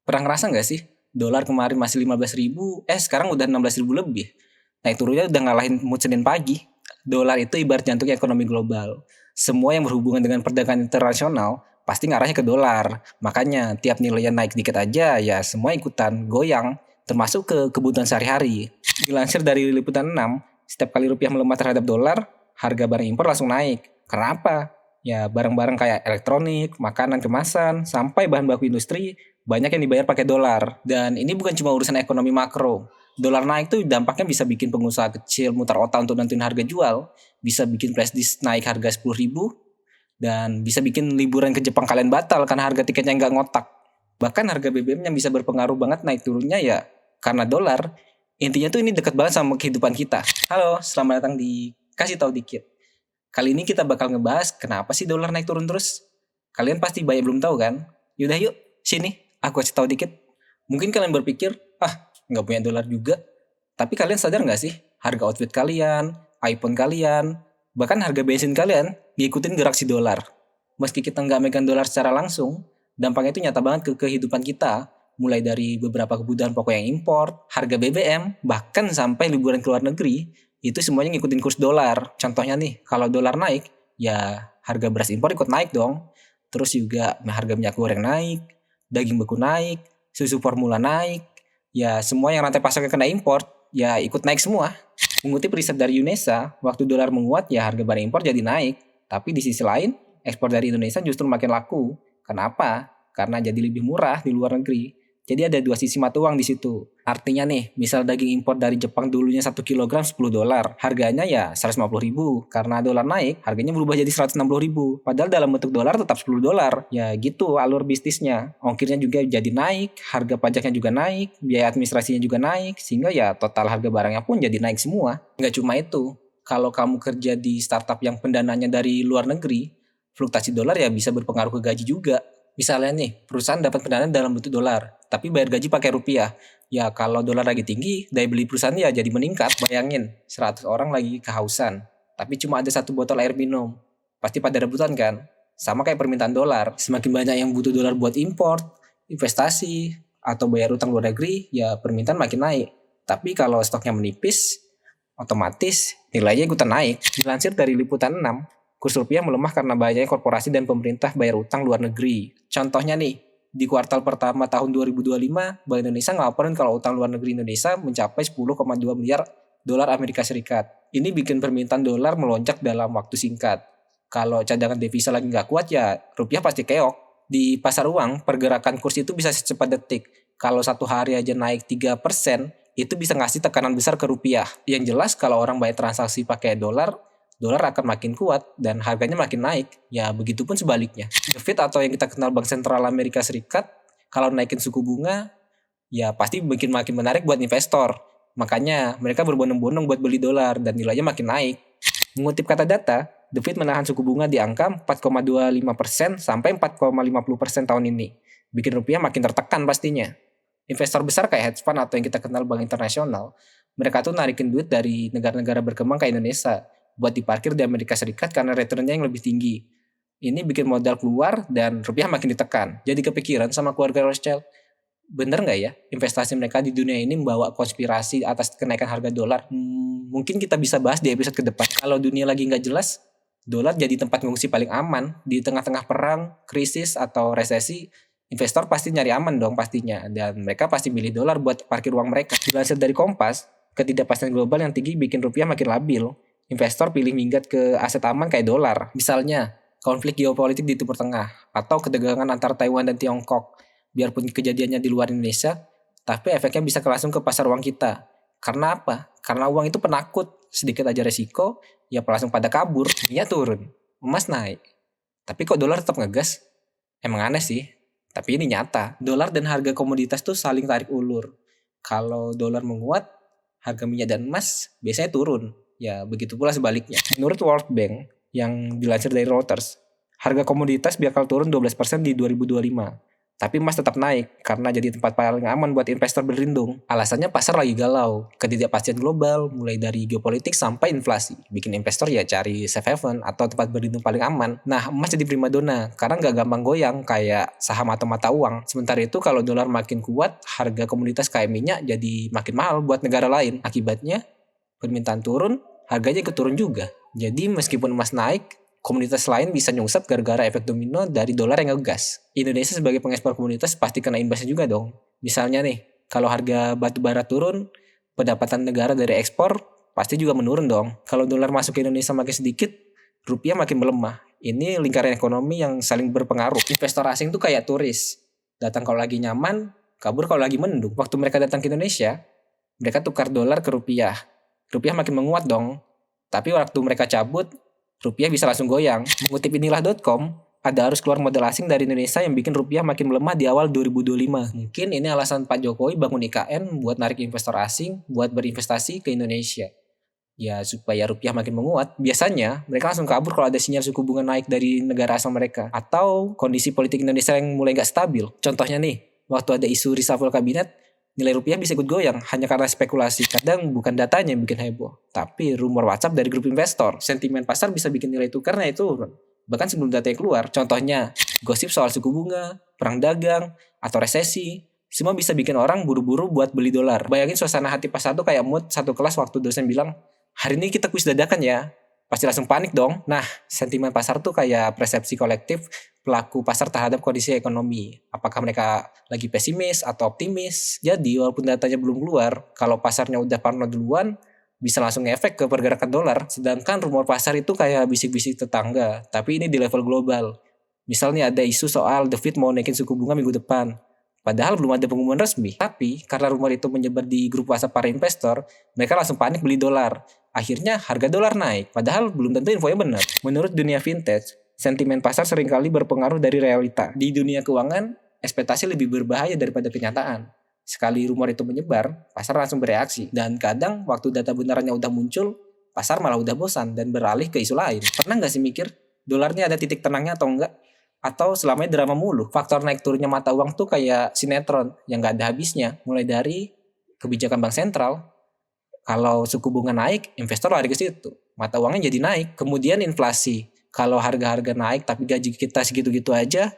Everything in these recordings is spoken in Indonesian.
Pernah ngerasa nggak sih, dolar kemarin masih 15.000, sekarang udah 16.000 lebih. Naik turunnya udah ngalahin mood Senin pagi. Dolar itu ibarat jantung ekonomi global. Semua yang berhubungan dengan perdagangan internasional pasti ngarahnya ke dolar. Makanya tiap nilainya naik dikit aja ya semua ikutan goyang, termasuk ke kebutuhan sehari-hari. Dilansir dari Liputan 6, setiap kali rupiah melemah terhadap dolar, harga barang impor langsung naik. Kenapa? Ya barang-barang kayak elektronik, makanan kemasan, sampai bahan baku industri banyak yang dibayar pakai dolar. Dan ini bukan cuma urusan ekonomi makro. Dolar naik tuh dampaknya bisa bikin pengusaha kecil mutar otak untuk nentuin harga jual, bisa bikin flash disk naik harga 10.000, dan bisa bikin liburan ke Jepang kalian batal karena harga tiketnya nggak ngotak. Bahkan harga BBM yang bisa berpengaruh banget naik turunnya ya karena dolar. Intinya tuh ini dekat banget sama kehidupan kita. Halo, selamat datang di Kasih Tahu Dikit. Kali ini kita bakal ngebahas kenapa sih dolar naik turun terus. Kalian pasti banyak belum tahu kan? Yaudah yuk, sini aku kasih tahu dikit. Mungkin kalian berpikir, nggak punya dolar juga. Tapi kalian sadar nggak sih, harga outfit kalian, iPhone kalian, bahkan harga bensin kalian ngikutin gerak si dolar. Meski kita nggak megang dolar secara langsung, dampaknya itu nyata banget ke kehidupan kita. Mulai dari beberapa kebutuhan pokok yang impor, harga BBM, bahkan sampai liburan ke luar negeri, itu semuanya ngikutin kurs dolar. Contohnya nih, kalau dolar naik, ya harga beras impor ikut naik dong. Terus juga harga minyak goreng naik, daging beku naik, susu formula naik. Ya semua yang rantai pasarnya kena impor, ya ikut naik semua. Mengutip riset dari UNESA, waktu dolar menguat ya harga barang impor jadi naik. Tapi di sisi lain, ekspor dari Indonesia justru makin laku. Kenapa? Karena jadi lebih murah di luar negeri. Jadi ada dua sisi mata uang di situ. Artinya nih, misal daging impor dari Jepang dulunya 1 kilogram 10 dolar. Harganya ya 150.000. Karena dolar naik, harganya berubah jadi 160.000. Padahal dalam bentuk dolar tetap 10 dolar. Ya gitu alur bisnisnya. Ongkirnya juga jadi naik, harga pajaknya juga naik, biaya administrasinya juga naik. Sehingga ya total harga barangnya pun jadi naik semua. Nggak cuma itu. Kalau kamu kerja di startup yang pendananya dari luar negeri, fluktuasi dolar ya bisa berpengaruh ke gaji juga. Misalnya nih, perusahaan dapat pendanaan dalam bentuk dolar, tapi bayar gaji pakai rupiah. Ya kalau dolar lagi tinggi, daya beli perusahaan ya jadi meningkat. Bayangin, 100 orang lagi kehausan, tapi cuma ada 1 botol air minum. Pasti pada rebutan kan? Sama kayak permintaan dolar. Semakin banyak yang butuh dolar buat import, investasi, atau bayar utang luar negeri, ya permintaan makin naik. Tapi kalau stoknya menipis, otomatis nilainya ikutan naik. Dilansir dari Liputan 6, kurs rupiah melemah karena banyaknya korporasi dan pemerintah bayar utang luar negeri. Contohnya nih, di kuartal pertama tahun 2025, Bank Indonesia ngelaporin kalau utang luar negeri Indonesia mencapai 10,2 miliar dolar Amerika Serikat. Ini bikin permintaan dolar melonjak dalam waktu singkat. Kalau cadangan devisa lagi nggak kuat ya rupiah pasti keok. Di pasar uang, pergerakan kurs itu bisa secepat detik. Kalau satu hari aja naik 3%, itu bisa ngasih tekanan besar ke rupiah. Yang jelas kalau orang banyak transaksi pakai dolar akan makin kuat dan harganya makin naik. Ya begitupun sebaliknya. The Fed atau yang kita kenal Bank Sentral Amerika Serikat, kalau naikin suku bunga, ya pasti makin menarik buat investor. Makanya mereka berbondong-bondong buat beli dolar dan nilainya makin naik. Mengutip kata data, The Fed menahan suku bunga di angka 4,25% sampai 4,50% tahun ini. Bikin rupiah makin tertekan pastinya. Investor besar kayak hedge fund atau yang kita kenal bank internasional, mereka tuh narikin duit dari negara-negara berkembang kayak Indonesia buat diparkir di Amerika Serikat karena returnnya yang lebih tinggi. Ini bikin modal keluar dan rupiah makin ditekan. Jadi kepikiran sama keluarga Rothschild, bener nggak ya investasi mereka di dunia ini membawa konspirasi atas kenaikan harga dolar? Mungkin kita bisa bahas di episode ke depan. Kalau dunia lagi nggak jelas, dolar jadi tempat ngungsi paling aman. Di tengah-tengah perang, krisis, atau resesi, investor pasti nyari aman dong pastinya. Dan mereka pasti milih dolar buat parkir uang mereka. Dilansir dari Kompas, ketidakpastian global yang tinggi bikin rupiah makin labil. Investor pilih minggat ke aset aman kayak dolar. Misalnya, konflik geopolitik di Timur Tengah, atau ketegangan antara Taiwan dan Tiongkok. Biarpun kejadiannya di luar Indonesia, tapi efeknya bisa langsung ke pasar uang kita. Karena apa? Karena uang itu penakut. Sedikit aja resiko, ya langsung pada kabur. Minyak turun, emas naik. Tapi kok dolar tetap ngegas? Emang aneh sih. Tapi ini nyata. Dolar dan harga komoditas tuh saling tarik ulur. Kalau dolar menguat, harga minyak dan emas biasanya turun. Ya begitu pula sebaliknya. Menurut World Bank yang dilansir dari Reuters, harga komoditas bakal turun 12% di 2025. Tapi emas tetap naik karena jadi tempat paling aman buat investor berlindung. Alasannya pasar lagi galau, ketidakpastian global mulai dari geopolitik sampai inflasi. Bikin investor ya cari safe haven atau tempat berlindung paling aman. Nah, emas jadi primadona karena nggak gampang goyang kayak saham atau mata uang. Sementara itu kalau dolar makin kuat, harga komoditas kayak minyak jadi makin mahal buat negara lain. Akibatnya permintaan turun, harganya ikut turun juga. Jadi meskipun emas naik, komoditas lain bisa nyungsep gara-gara efek domino dari dolar yang ngegas. Indonesia sebagai pengekspor komoditas pasti kena imbasnya juga dong. Misalnya nih, kalau harga batu bara turun, pendapatan negara dari ekspor pasti juga menurun dong. Kalau dolar masuk ke Indonesia makin sedikit, rupiah makin melemah. Ini lingkaran ekonomi yang saling berpengaruh. Investor asing tuh kayak turis. Datang kalau lagi nyaman, kabur kalau lagi mendung. Waktu mereka datang ke Indonesia, mereka tukar dolar ke rupiah. Rupiah makin menguat dong. Tapi waktu mereka cabut, rupiah bisa langsung goyang. Mengutip inilah.com, ada arus keluar modal asing dari Indonesia yang bikin rupiah makin melemah di awal 2025. Mungkin ini alasan Pak Jokowi bangun IKN buat narik investor asing buat berinvestasi ke Indonesia. Ya supaya rupiah makin menguat. Biasanya mereka langsung kabur kalau ada sinyal suku bunga naik dari negara asal mereka. Atau kondisi politik Indonesia yang mulai gak stabil. Contohnya nih, waktu ada isu reshuffle kabinet, nilai rupiah bisa ikut goyang hanya karena spekulasi. Kadang bukan datanya yang bikin heboh, tapi rumor WhatsApp dari grup investor. Sentimen pasar bisa bikin nilai tukarnya itu turun. Bahkan sebelum datanya keluar. Contohnya, gosip soal suku bunga, perang dagang, atau resesi. Semua bisa bikin orang buru-buru buat beli dolar. Bayangin suasana hati pasar tuh kayak mood satu kelas waktu dosen bilang, hari ini kita kuis dadakan ya. Pasti langsung panik dong. Nah, sentimen pasar tuh kayak persepsi kolektif pelaku pasar terhadap kondisi ekonomi. Apakah mereka lagi pesimis atau optimis? Jadi, walaupun datanya belum keluar, kalau pasarnya udah parno duluan, bisa langsung ngefek ke pergerakan dolar. Sedangkan rumor pasar itu kayak bisik-bisik tetangga, tapi ini di level global. Misalnya ada isu soal The Fed mau naikin suku bunga minggu depan. Padahal belum ada pengumuman resmi. Tapi, karena rumor itu menyebar di grup WhatsApp para investor, mereka langsung panik beli dolar. Akhirnya harga dolar naik, padahal belum tentu infonya benar. Menurut dunia vintage, sentimen pasar seringkali berpengaruh dari realita. Di dunia keuangan, ekspektasi lebih berbahaya daripada kenyataan. Sekali rumor itu menyebar, pasar langsung bereaksi. Dan kadang waktu data benarannya udah muncul, pasar malah udah bosan dan beralih ke isu lain. Pernah nggak sih mikir, dolarnya ada titik tenangnya atau enggak? Atau selamanya drama mulu? Faktor naik turunnya mata uang tuh kayak sinetron yang nggak ada habisnya. Mulai dari kebijakan bank sentral, kalau suku bunga naik, investor lari ke situ. Mata uangnya jadi naik. Kemudian inflasi. Kalau harga-harga naik tapi gaji kita segitu-gitu aja,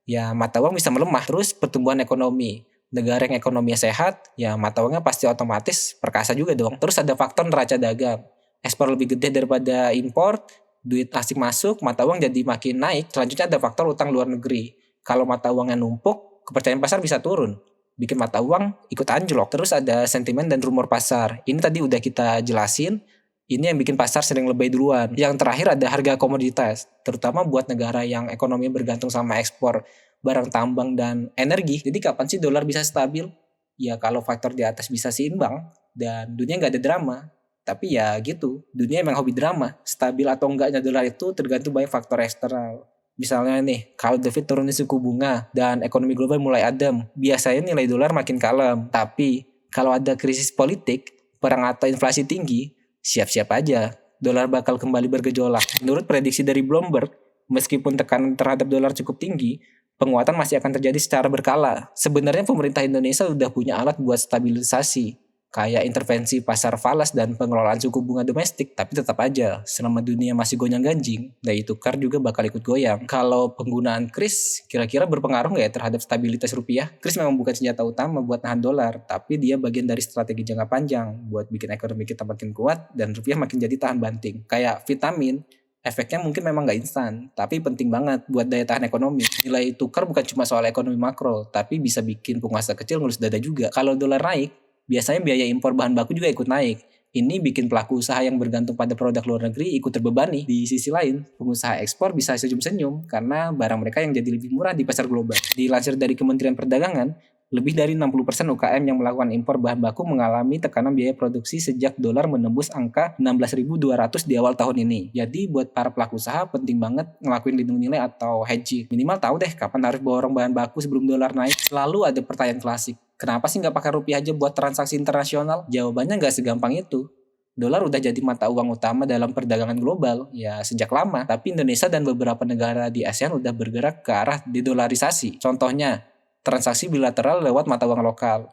ya mata uang bisa melemah. Terus pertumbuhan ekonomi. Negara yang ekonominya sehat, ya mata uangnya pasti otomatis perkasa juga dong. Terus ada faktor neraca dagang. Ekspor lebih gede daripada impor, duit asing masuk, mata uang jadi makin naik. Selanjutnya ada faktor utang luar negeri. Kalau mata uangnya numpuk, kepercayaan pasar bisa turun. Bikin mata uang ikut anjlok. Terus ada sentimen dan rumor pasar. Ini tadi udah kita jelasin. Ini yang bikin pasar sering lebih duluan. Yang terakhir ada harga komoditas. Terutama buat negara yang ekonominya bergantung sama ekspor barang tambang dan energi. Jadi kapan sih dolar bisa stabil? Ya kalau faktor di atas bisa seimbang dan dunia nggak ada drama. Tapi ya gitu, dunia emang hobi drama. Stabil atau enggaknya dolar itu tergantung banyak faktor eksternal. Misalnya nih, kalau The Fed turunin suku bunga dan ekonomi global mulai adem, biasanya nilai dolar makin kalem. Tapi kalau ada krisis politik, perang atau inflasi tinggi, siap-siap aja, dolar bakal kembali bergejolak. Menurut prediksi dari Bloomberg, meskipun tekanan terhadap dolar cukup tinggi, penguatan masih akan terjadi secara berkala. Sebenarnya pemerintah Indonesia udah punya alat buat stabilisasi, kayak intervensi pasar falas dan pengelolaan suku bunga domestik. Tapi tetap aja, selama dunia masih gonjang-ganjing, daya tukar juga bakal ikut goyang. Kalau penggunaan kris kira-kira berpengaruh nggak ya terhadap stabilitas rupiah? Kris memang bukan senjata utama buat nahan dolar, tapi dia bagian dari strategi jangka panjang buat bikin ekonomi kita makin kuat dan rupiah makin jadi tahan banting. Kayak vitamin, efeknya mungkin memang nggak instan, tapi penting banget buat daya tahan ekonomi. Nilai tukar bukan cuma soal ekonomi makro, tapi bisa bikin penguasa kecil ngelus dada juga. Kalau dolar naik, biasanya biaya impor bahan baku juga ikut naik. Ini bikin pelaku usaha yang bergantung pada produk luar negeri ikut terbebani. Di sisi lain, pengusaha ekspor bisa senyum-senyum karena barang mereka yang jadi lebih murah di pasar global. Dilansir dari Kementerian Perdagangan, lebih dari 60% UKM yang melakukan impor bahan baku mengalami tekanan biaya produksi sejak dolar menembus angka 16.200 di awal tahun ini. Jadi buat para pelaku usaha penting banget ngelakuin lindung nilai atau hedging. Minimal tahu deh kapan harus borong bahan baku sebelum dolar naik. Selalu ada pertanyaan klasik. Kenapa sih nggak pakai rupiah aja buat transaksi internasional? Jawabannya nggak segampang itu. Dolar udah jadi mata uang utama dalam perdagangan global ya sejak lama. Tapi Indonesia dan beberapa negara di ASEAN udah bergerak ke arah dedolarisasi. Contohnya, transaksi bilateral lewat mata uang lokal.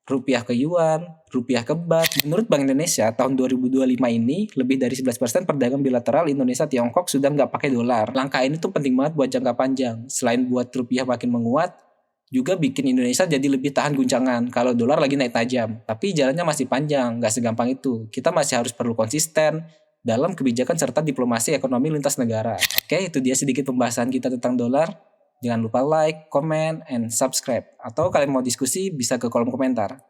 Rupiah ke yuan, rupiah ke baht. Menurut Bank Indonesia, tahun 2025 ini, lebih dari 11% perdagangan bilateral Indonesia-Tiongkok sudah nggak pakai dolar. Langkah ini tuh penting banget buat jangka panjang. Selain buat rupiah makin menguat, juga bikin Indonesia jadi lebih tahan guncangan kalau dolar lagi naik tajam. Tapi jalannya masih panjang, nggak segampang itu. Kita masih harus perlu konsisten dalam kebijakan serta diplomasi ekonomi lintas negara. Oke, itu dia sedikit pembahasan kita tentang dolar. Jangan lupa like, comment, and subscribe. Atau kalian mau diskusi bisa ke kolom komentar.